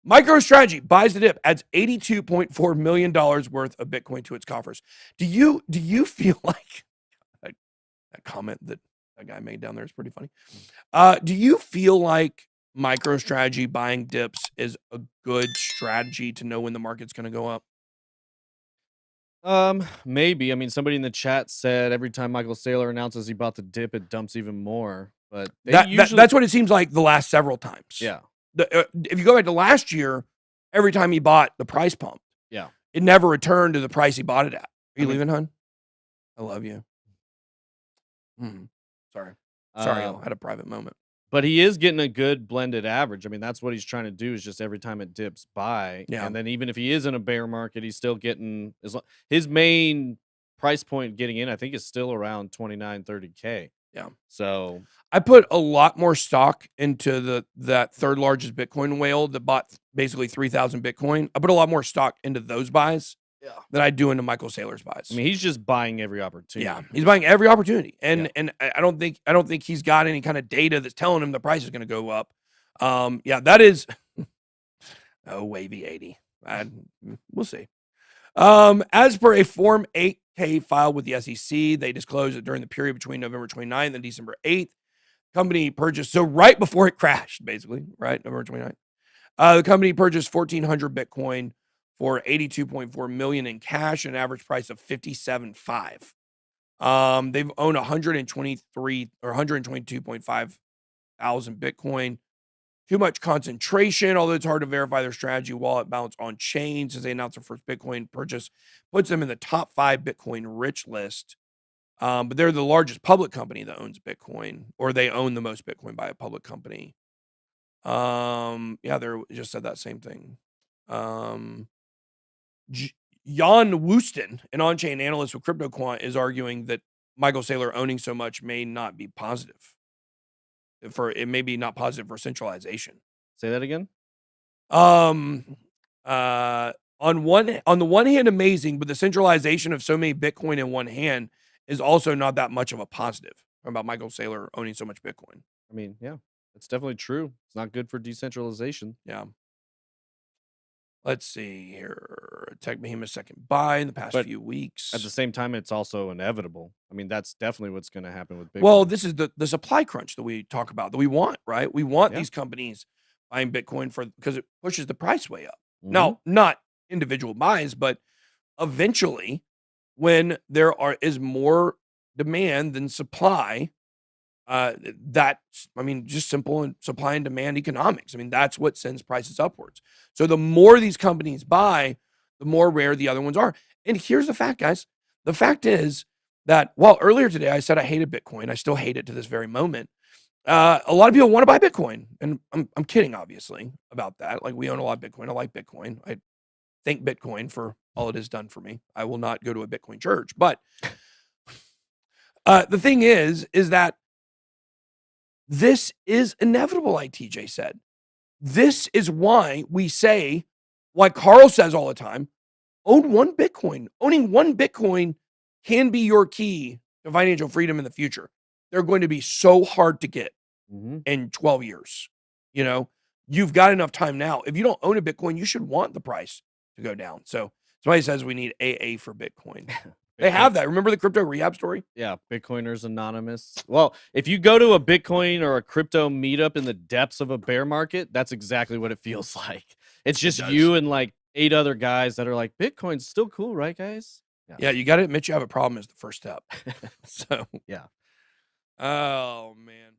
MicroStrategy buys the dip, adds $82.4 million worth of Bitcoin to its coffers. Do you feel like that comment that guy made down there is pretty funny? Do you feel like MicroStrategy buying dips is a good strategy to know when the market's going to go up? Maybe. I mean, somebody in the chat said every time Michael Saylor announces he bought the dip, it dumps even more. But that's what it seems like the last several times. Yeah. If you go back to last year, every time he bought, the price pumped. Yeah. It never returned to the price he bought it at. Are you leaving, hun? I love you. Sorry, I had a private moment. But he is getting a good blended average. I mean, that's what he's trying to do, is just every time it dips, buy. Yeah. And then even if he is in a bear market, he's still getting his main price point getting in, I think, is still around 29, 30K. Yeah. So I put a lot more stock into that third largest Bitcoin whale that bought basically 3,000 Bitcoin. I put a lot more stock into those buys than I do into Michael Saylor's buys. I mean, he's just buying every opportunity. Yeah, he's buying every opportunity, and I don't think he's got any kind of data that's telling him the price is going to go up. Yeah, that is wavy 80. We'll see. As per a Form 8K filed with the SEC, they disclosed that during the period between November 29th and December 8th, company purchased, so right before it crashed, basically, right, November 29th, the company purchased 1,400 Bitcoin for $82.4 million in cash, an average price of $57.5. They've owned 123 or 122.5 thousand Bitcoin. Too much concentration, although it's hard to verify their strategy wallet balance on chain since they announced their first Bitcoin purchase, puts them in the top 5 Bitcoin rich list. But they're the largest public company that owns Bitcoin, or they own the most Bitcoin by a public company. Yeah, they just said that same thing. Jan Woesten, an on-chain analyst with CryptoQuant, is arguing that Michael Saylor owning so much may not be positive. It may be not positive for centralization. Say that again. On the one hand, amazing, but the centralization of so many Bitcoin in one hand is also not that much of a positive about Michael Saylor owning so much Bitcoin. I mean, yeah, that's definitely true. It's not good for decentralization. Yeah. Let's see here. Tech Behemoth second buy in the past few weeks. At the same time, it's also inevitable. I mean, that's definitely what's going to happen with Bitcoin. Well, this is the supply crunch that we talk about, that we want, right? We want these companies buying Bitcoin because it pushes the price way up. Now, not individual buys, but eventually, when there is more demand than supply, just simple and supply and demand economics. I mean, that's what sends prices upwards. So the more these companies buy, the more rare the other ones are. And here's the fact, guys. The fact is that while earlier today I said I hated Bitcoin, I still hate it to this very moment. A lot of people want to buy Bitcoin, and I'm kidding, obviously, about that. Like, we own a lot of Bitcoin. I like Bitcoin. I thank Bitcoin for all it has done for me. I will not go to a Bitcoin church, but the thing is that this is inevitable, like TJ said. This is why we say, like Carl says all the time, own one Bitcoin. Owning one Bitcoin can be your key to financial freedom in the future. They're going to be so hard to get in 12 years. You know, you've got enough time now. If you don't own a Bitcoin, you should want the price to go down. So somebody says we need AA for Bitcoin. They have that. Remember the crypto rehab story? Yeah, Bitcoiners Anonymous. Well, if you go to a Bitcoin or a crypto meetup in the depths of a bear market, that's exactly what it feels like. It's just you and like 8 other guys that are like, Bitcoin's still cool, right, guys? Yeah, you got to admit you have a problem is the first step. So, yeah. Oh, man.